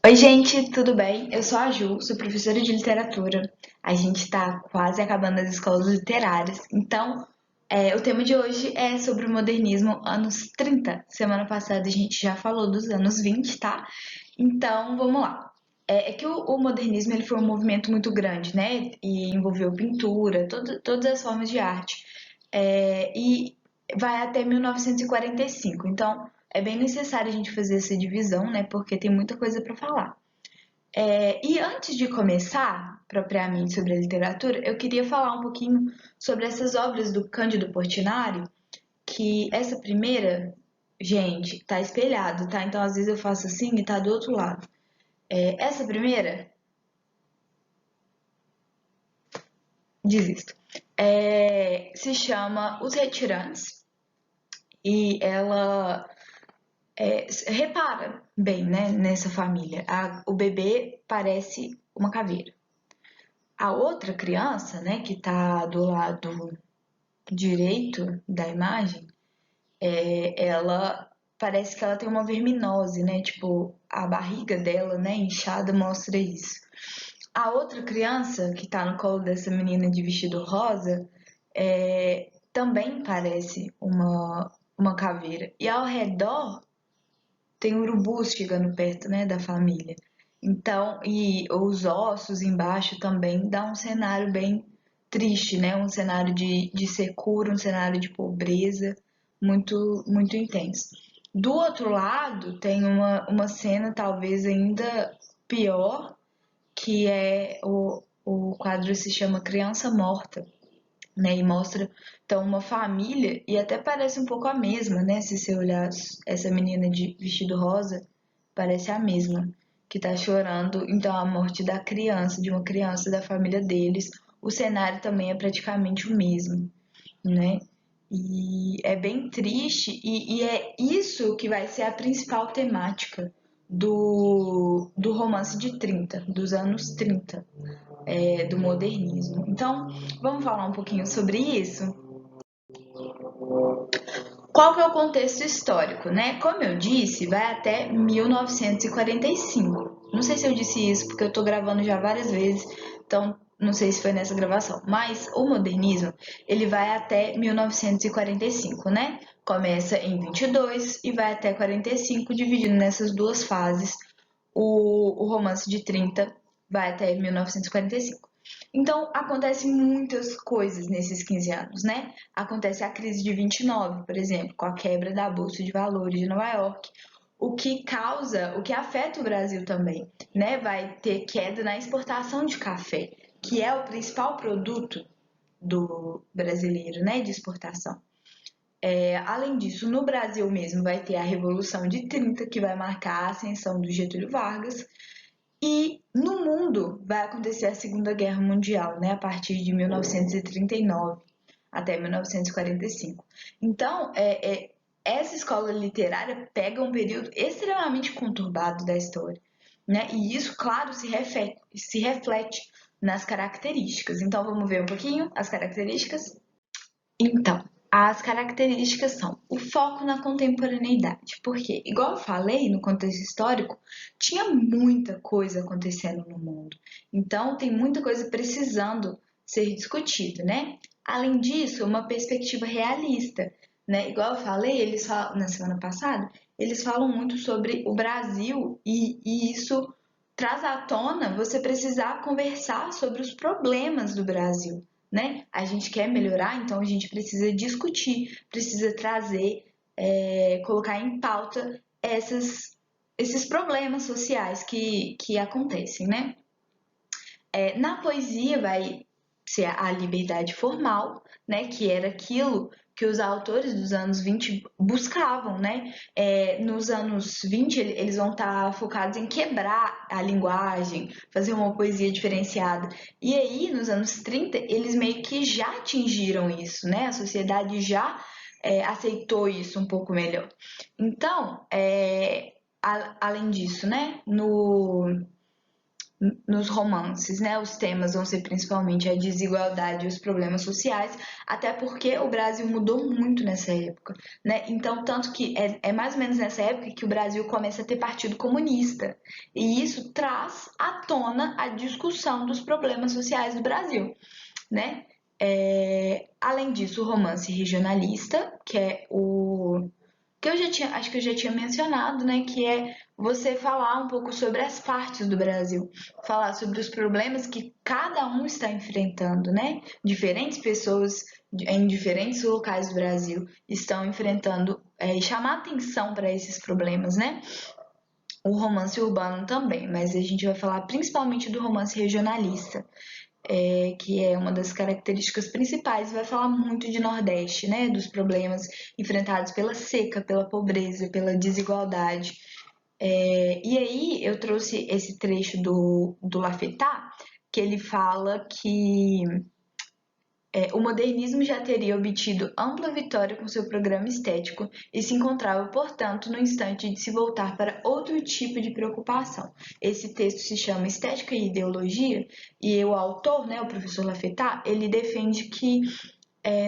Oi, gente, tudo bem? Eu sou a Ju, sou professora de literatura. A gente está quase acabando as escolas literárias. Então, o tema de hoje é sobre o modernismo anos 30. Semana passada a gente já falou dos anos 20, tá? Então, vamos lá. É que o modernismo ele foi um movimento muito grande, né? E envolveu pintura, todas as formas de arte. E vai até 1945. Então, é bem necessário a gente fazer essa divisão, né? Porque tem muita coisa para falar. E antes de começar propriamente sobre a literatura, eu queria falar um pouquinho sobre essas obras do Cândido Portinari, que essa primeira, gente, tá espelhado, tá? Então às vezes eu faço assim e tá do outro lado. Essa primeira, desisto. Se chama Os Retirantes e ela repara bem, né, nessa família. O bebê parece uma caveira. A outra criança, né, que tá do lado direito da imagem, ela parece que ela tem uma verminose, né? Tipo, a barriga dela, né, inchada, mostra isso. A outra criança que tá no colo dessa menina de vestido rosa também parece uma caveira. E ao redor tem urubus chegando perto, né, da família. Então, e os ossos embaixo também dá um cenário bem triste, né? Um cenário de secura, um cenário de pobreza muito, muito intenso. Do outro lado, tem uma cena talvez ainda pior, que é o quadro se chama Criança Morta, né? E mostra então uma família e até parece um pouco a mesma, né? Se você olhar essa menina de vestido rosa, parece a mesma que tá chorando. Então a morte da criança, de uma criança da família deles, o cenário também é praticamente o mesmo, né? E é bem triste, e é isso que vai ser a principal temática do romance de 30, dos anos 30, do modernismo. Então, vamos falar um pouquinho sobre isso? Qual que é o contexto histórico, né? Como eu disse, vai até 1945. Não sei se eu disse isso porque eu tô gravando já várias vezes, então não sei se foi nessa gravação, mas o modernismo, ele vai até 1945, né? Começa em 22 e vai até 45, dividindo nessas duas fases. O romance de 30 vai até 1945. Então, acontecem muitas coisas nesses 15 anos, né? Acontece a crise de 29, por exemplo, com a quebra da Bolsa de Valores de Nova York, o que causa, o que afeta o Brasil também, né? Vai ter queda na exportação de café, que é o principal produto do brasileiro, né, de exportação. Além disso, no Brasil mesmo vai ter a Revolução de 30, que vai marcar a ascensão do Getúlio Vargas, e no mundo vai acontecer a Segunda Guerra Mundial, né, a partir de 1939 até 1945. Então, essa escola literária pega um período extremamente conturbado da história, né? E isso, claro, se reflete nas características. Então, vamos ver um pouquinho as características? Então, as características são o foco na contemporaneidade, porque, igual eu falei, no contexto histórico, tinha muita coisa acontecendo no mundo. Então, tem muita coisa precisando ser discutida, né? Além disso, uma perspectiva realista, né? Igual eu falei, eles falam, na semana passada, eles falam muito sobre o Brasil e isso traz à tona você precisar conversar sobre os problemas do Brasil, né? A gente quer melhorar, então a gente precisa discutir, precisa trazer, colocar em pauta esses problemas sociais que acontecem, né? Na poesia vai ser a liberdade formal, né? Que era aquilo que os autores dos anos 20 buscavam, né? Nos anos 20 eles vão estar focados em quebrar a linguagem, fazer uma poesia diferenciada. E aí, nos anos 30 eles meio que já atingiram isso, né? A sociedade já aceitou isso um pouco melhor. Então, além disso, né? nos romances, né? Os temas vão ser principalmente a desigualdade e os problemas sociais, até porque o Brasil mudou muito nessa época, né? Então, tanto que é mais ou menos nessa época que o Brasil começa a ter partido comunista, e isso traz à tona a discussão dos problemas sociais do Brasil, né? Além disso, o romance regionalista, que é o que eu já tinha, acho que eu já tinha mencionado, né, que é você falar um pouco sobre as partes do Brasil, falar sobre os problemas que cada um está enfrentando, né? Diferentes pessoas em diferentes locais do Brasil estão enfrentando e chamar atenção para esses problemas, né? O romance urbano também, mas a gente vai falar principalmente do romance regionalista, que é uma das características principais, vai falar muito de Nordeste, né? Dos problemas enfrentados pela seca, pela pobreza, pela desigualdade. E aí eu trouxe esse trecho do Lafetá, que ele fala que o modernismo já teria obtido ampla vitória com seu programa estético e se encontrava, portanto, no instante de se voltar para outro tipo de preocupação. Esse texto se chama Estética e Ideologia, e o autor, né, o professor Lafetá, ele defende que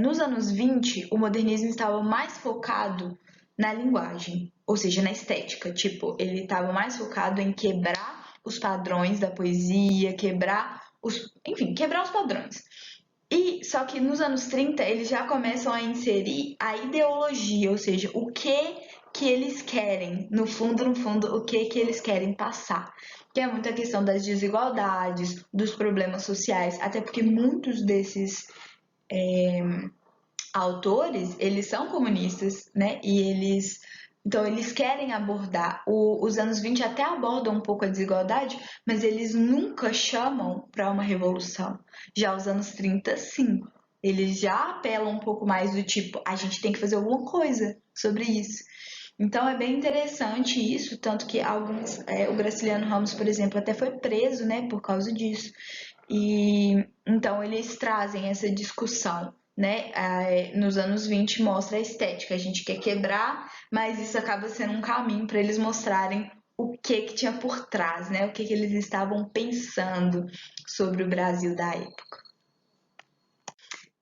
nos anos 20 o modernismo estava mais focado na linguagem, ou seja, na estética. Tipo, ele estava mais focado em quebrar os padrões da poesia, quebrar os padrões. E só que nos anos 30 eles já começam a inserir a ideologia, ou seja, o que eles querem, no fundo, o que eles querem passar. Que é muita questão das desigualdades, dos problemas sociais, até porque muitos desses autores, eles são comunistas, né? Então eles querem abordar. Os anos 20 até abordam um pouco a desigualdade, mas eles nunca chamam para uma revolução. Já os anos 30, sim. Eles já apelam um pouco mais do tipo, a gente tem que fazer alguma coisa sobre isso. Então é bem interessante isso, tanto que o Graciliano Ramos, por exemplo, até foi preso, né, por causa disso. E então eles trazem essa discussão, né? Nos anos 20 mostra a estética, a gente quer quebrar, mas isso acaba sendo um caminho para eles mostrarem o que tinha por trás, né? O que eles estavam pensando sobre o Brasil da época.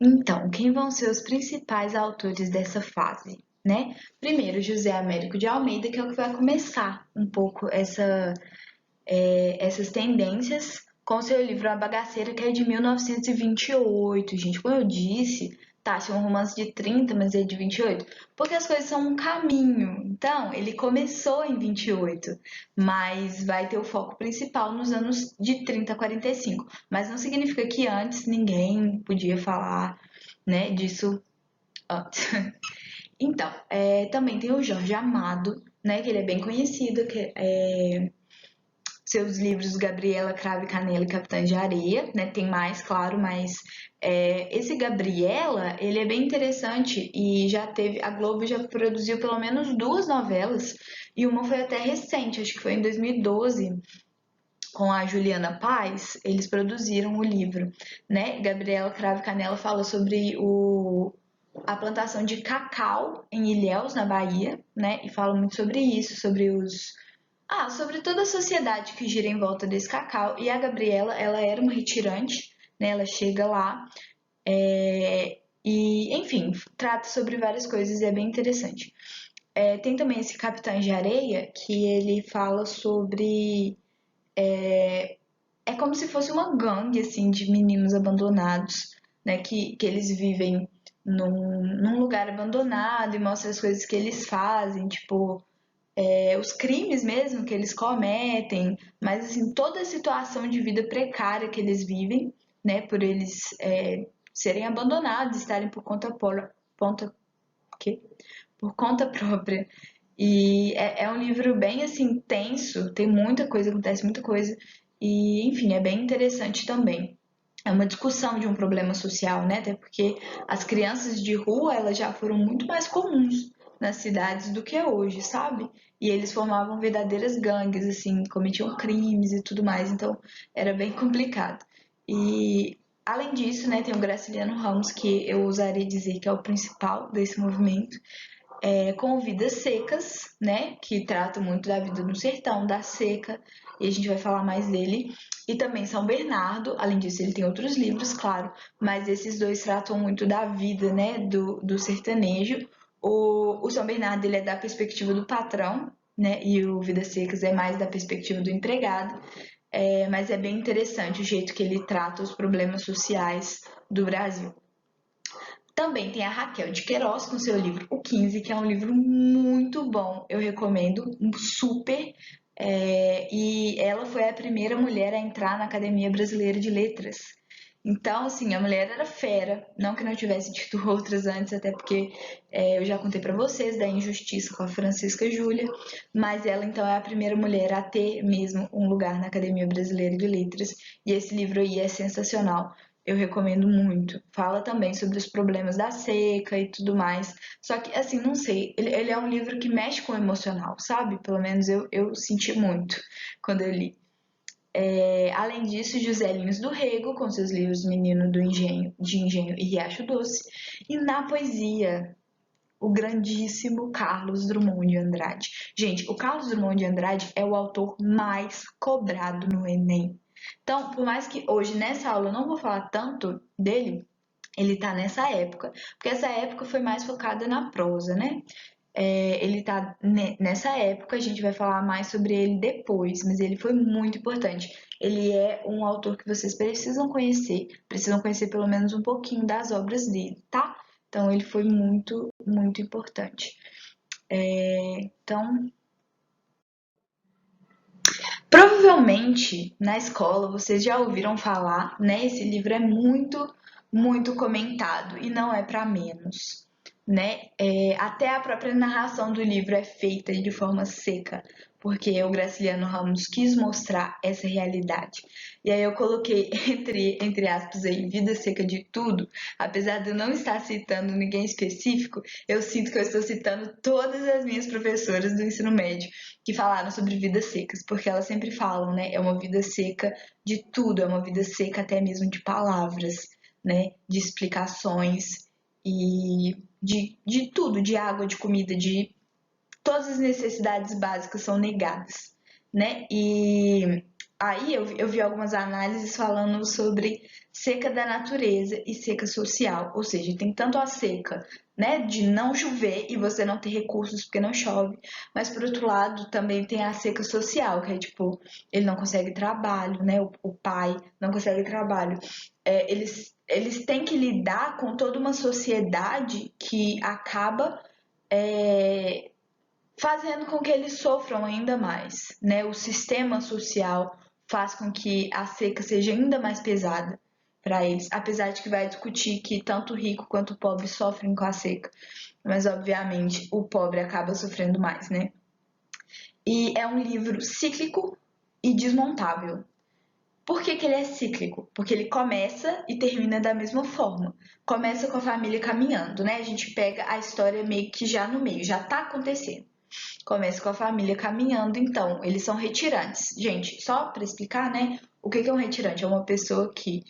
Então, quem vão ser os principais autores dessa fase? Né? Primeiro, José Américo de Almeida, que é o que vai começar um pouco essas tendências com seu livro A Bagaceira, que é de 1928. Gente, como eu disse, tá, é um romance de 30, mas é de 28, porque as coisas são um caminho. Então, ele começou em 28, mas vai ter o foco principal nos anos de 30 a 45. Mas não significa que antes ninguém podia falar, né, disso antes. Então, também tem o Jorge Amado, né, que ele é bem conhecido, que seus livros Gabriela, Cravo e Canela e Capitães de Areia, né? Tem mais, claro, mas esse Gabriela, ele é bem interessante e a Globo já produziu pelo menos duas novelas e uma foi até recente, acho que foi em 2012, com a Juliana Paz, eles produziram o livro, né? Gabriela, Cravo e Canela fala sobre a plantação de cacau em Ilhéus, na Bahia, né? E fala muito sobre isso, sobre toda a sociedade que gira em volta desse cacau. E a Gabriela, ela era uma retirante, né? Ela chega lá e, enfim, trata sobre várias coisas e é bem interessante. Tem também esse Capitães de Areia, que ele fala sobre... É como se fosse uma gangue, assim, de meninos abandonados, né? Que eles vivem num lugar abandonado e mostra as coisas que eles fazem, tipo os crimes mesmo que eles cometem, mas assim, toda a situação de vida precária que eles vivem, né, por eles serem abandonados, estarem por conta própria. E é um livro bem assim tenso, tem muita coisa, acontece muita coisa, e enfim, é bem interessante também. É uma discussão de um problema social, né? Até porque as crianças de rua, elas já foram muito mais comuns nas cidades do que é hoje, sabe? E eles formavam verdadeiras gangues, assim, cometiam crimes e tudo mais, então era bem complicado. E além disso, né, tem o Graciliano Ramos, que eu ousaria dizer que é o principal desse movimento, com Vidas Secas, né, que trata muito da vida no sertão, da seca, e a gente vai falar mais dele. E também São Bernardo, além disso ele tem outros livros, claro, mas esses dois tratam muito da vida, né, do sertanejo. O São Bernardo, ele é da perspectiva do patrão, né, e o Vidas Secas é mais da perspectiva do empregado. Mas é bem interessante o jeito que ele trata os problemas sociais do Brasil. Também tem a Raquel de Queiroz com seu livro O 15, que é um livro muito bom, eu recomendo, super. E ela foi a primeira mulher a entrar na Academia Brasileira de Letras. Então, assim, a mulher era fera. Não que não tivesse tido outras antes, até porque eu já contei pra vocês da injustiça com a Francisca Júlia. Mas ela, então, é a primeira mulher a ter mesmo um lugar na Academia Brasileira de Letras. E esse livro aí é sensacional. Eu recomendo muito. Fala também sobre os problemas da seca e tudo mais. Só que, assim, não sei, ele é um livro que mexe com o emocional, sabe? Pelo menos eu senti muito quando eu li. Além disso, José Lins do Rego, com seus livros Menino do Engenho, de Engenho e Riacho Doce. E na poesia, o grandíssimo Carlos Drummond de Andrade. Gente, o Carlos Drummond de Andrade é o autor mais cobrado no Enem. Então, por mais que hoje nessa aula eu não vou falar tanto dele, ele tá nessa época, porque essa época foi mais focada na prosa, né? Ele tá nessa época, a gente vai falar mais sobre ele depois, mas ele foi muito importante. Ele é um autor que vocês precisam conhecer pelo menos um pouquinho das obras dele, tá? Então ele foi muito, muito importante. Então, provavelmente na escola vocês já ouviram falar, né? Esse livro é muito, muito comentado e não é para menos, né? Até a própria narração do livro é feita de forma seca, porque o Graciliano Ramos quis mostrar essa realidade. E aí eu coloquei entre aspas aí, vida seca de tudo, apesar de eu não estar citando ninguém específico, eu sinto que eu estou citando todas as minhas professoras do ensino médio que falaram sobre vidas secas, porque elas sempre falam, né? É uma vida seca de tudo, é uma vida seca até mesmo de palavras, né? De explicações e de tudo, de água, de comida, de todas as necessidades básicas são negadas, né? E aí eu vi algumas análises falando sobre seca da natureza e seca social, ou seja, tem tanto a seca, né, de não chover e você não ter recursos porque não chove, mas por outro lado também tem a seca social, que é tipo, ele não consegue trabalho, né, o pai não consegue trabalho. Eles têm que lidar com toda uma sociedade que acaba é, fazendo com que eles sofram ainda mais, né? O sistema social faz com que a seca seja ainda mais pesada para eles, apesar de que vai discutir que tanto o rico quanto o pobre sofrem com a seca, mas obviamente o pobre acaba sofrendo mais, né? E é um livro cíclico e desmontável. Por que ele é cíclico? Porque ele começa e termina da mesma forma. Começa com a família caminhando, né? A gente pega a história meio que já no meio, já tá acontecendo. Começa com a família caminhando, então, eles são retirantes. Gente, só para explicar, né? O que é um retirante? É uma pessoa que,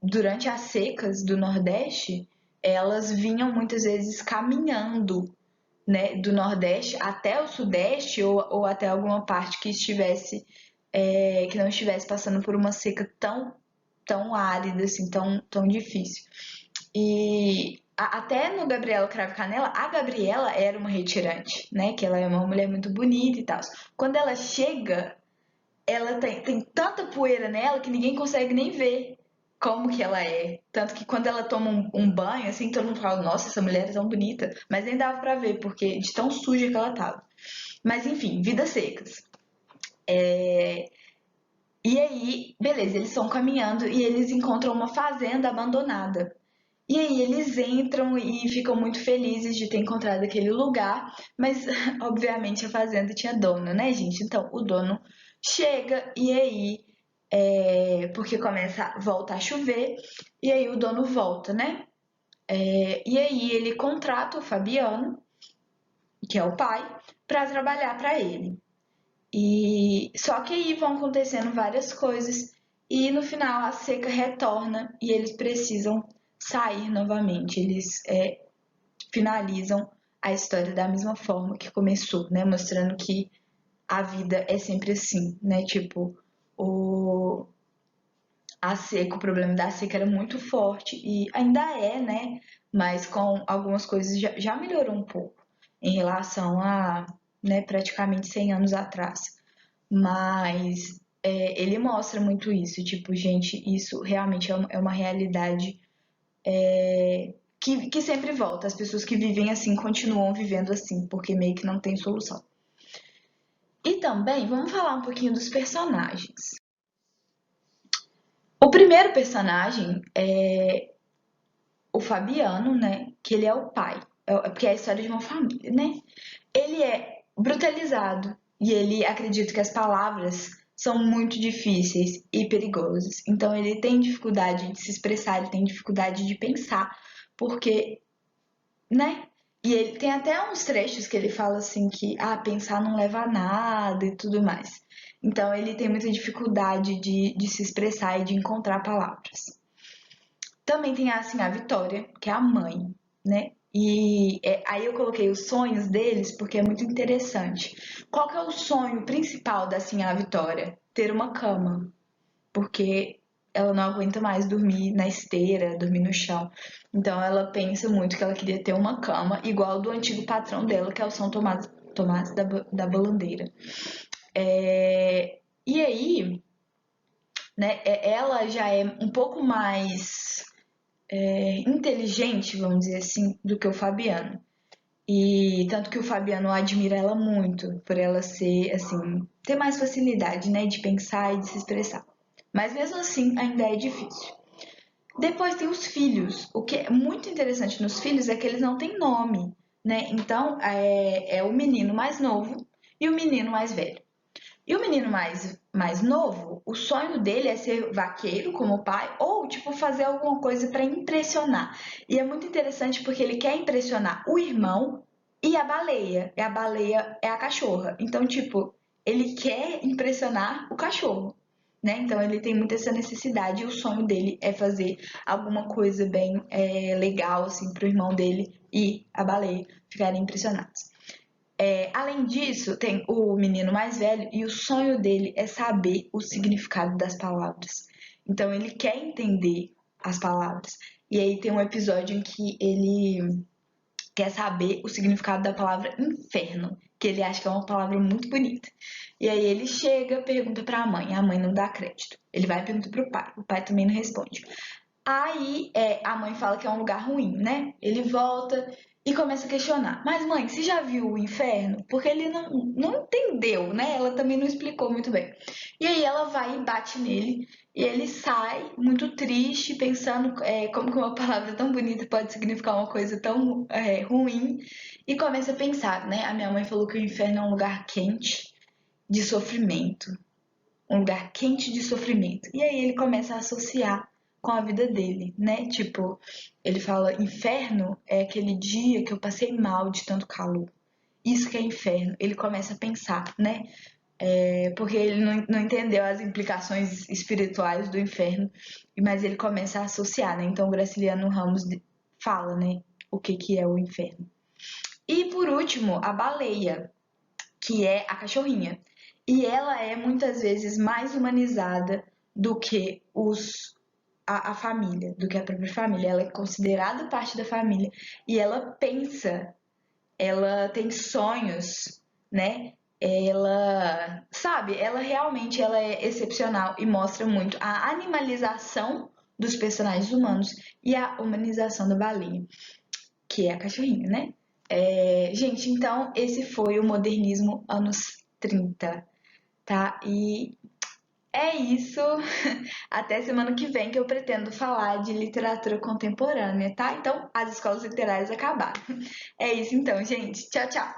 durante as secas do Nordeste, elas vinham muitas vezes caminhando, né, do Nordeste até o Sudeste ou até alguma parte que estivesse, que não estivesse passando por uma seca tão árida, assim, tão difícil. E até no Gabriela Cravo e Canela, a Gabriela era uma retirante, né? Que ela é uma mulher muito bonita e tal. Quando ela chega, ela tem tanta poeira nela que ninguém consegue nem ver como que ela é. Tanto que quando ela toma um banho, assim, todo mundo fala, nossa, essa mulher é tão bonita. Mas nem dava pra ver, porque de tão suja que ela tava. Mas enfim, vidas secas. E aí, beleza, eles estão caminhando e eles encontram uma fazenda abandonada. E aí eles entram e ficam muito felizes de ter encontrado aquele lugar, mas obviamente a fazenda tinha dono, né, gente? Então o dono chega e aí, porque volta a chover, e aí o dono volta, né? E aí ele contrata o Fabiano, que é o pai, para trabalhar para ele. E só que aí vão acontecendo várias coisas e no final a seca retorna e eles precisam sair novamente. Eles finalizam a história da mesma forma que começou, né? Mostrando que a vida é sempre assim, né? Tipo, o, a seca, o problema da seca era muito forte e ainda é, né? Mas com algumas coisas já melhorou um pouco em relação a, né, praticamente 100 anos atrás. Mas ele mostra muito isso, tipo, gente, isso realmente é uma realidade que sempre volta. As pessoas que vivem assim continuam vivendo assim, porque meio que não tem solução. E também vamos falar um pouquinho dos personagens. O primeiro personagem é o Fabiano, né? Que ele é o pai. Porque é a história de uma família, né? Ele é brutalizado e ele acredita que as palavras são muito difíceis e perigosas. Então ele tem dificuldade de se expressar, ele tem dificuldade de pensar, porque, né? E ele tem até uns trechos que ele fala assim que pensar não leva a nada e tudo mais. Então ele tem muita dificuldade de se expressar e de encontrar palavras. Também tem assim a Vitória, que é a mãe, né? E aí eu coloquei os sonhos deles porque é muito interessante. Qual que é o sonho principal da Sinhá Vitória? Ter uma cama, porque ela não aguenta mais dormir na esteira, dormir no chão. Então ela pensa muito que ela queria ter uma cama igual do antigo patrão dela, que é o São Tomás da Bolandeira. E aí, né, ela já é um pouco mais inteligente, vamos dizer assim, do que o Fabiano. E tanto que o Fabiano admira ela muito por ela ser, assim, ter mais facilidade, né, de pensar e de se expressar. Mas mesmo assim, ainda é difícil. Depois tem os filhos. O que é muito interessante nos filhos é que eles não têm nome, né? Então, é o menino mais novo e o menino mais velho. E o menino mais novo, o sonho dele é ser vaqueiro como o pai ou tipo fazer alguma coisa para impressionar. E é muito interessante porque ele quer impressionar o irmão e a baleia. E a baleia é a cachorra. Então, tipo, ele quer impressionar o cachorro, né? Então ele tem muito essa necessidade e o sonho dele é fazer alguma coisa bem legal assim pro irmão dele e a baleia ficarem impressionados. Além disso, tem o menino mais velho e o sonho dele é saber o significado das palavras. Então ele quer entender as palavras. E aí tem um episódio em que ele quer saber o significado da palavra inferno, que ele acha que é uma palavra muito bonita. E aí ele chega, pergunta para a mãe não dá crédito. Ele vai e pergunta para o pai também não responde. Aí a mãe fala que é um lugar ruim, né? Ele volta e começa a questionar. Mas mãe, você já viu o inferno? Porque ele não entendeu, né? Ela também não explicou muito bem. E aí ela vai e bate nele. E ele sai muito triste, pensando como que uma palavra tão bonita pode significar uma coisa tão ruim. E começa a pensar, né? A minha mãe falou que o inferno é um lugar quente de sofrimento, um lugar quente de sofrimento. E aí ele começa a associar com a vida dele, né? Tipo, ele fala: inferno é aquele dia que eu passei mal de tanto calor. Isso que é inferno. Ele começa a pensar, né? Porque ele não entendeu as implicações espirituais do inferno, mas ele começa a associar, né? Então o Graciliano Ramos fala, né? O que é o inferno. E por último, a baleia, que é a cachorrinha. E ela é muitas vezes mais humanizada do que a família, do que a própria família. Ela é considerada parte da família e ela pensa, ela tem sonhos, né? Ela, sabe, ela realmente ela é excepcional e mostra muito a animalização dos personagens humanos e a humanização da baleia, que é a cachorrinha, né? Gente, então esse foi o modernismo anos 30, tá? E é isso. Até semana que vem que eu pretendo falar de literatura contemporânea, tá? Então, as escolas literárias acabaram. É isso então, gente. Tchau, tchau.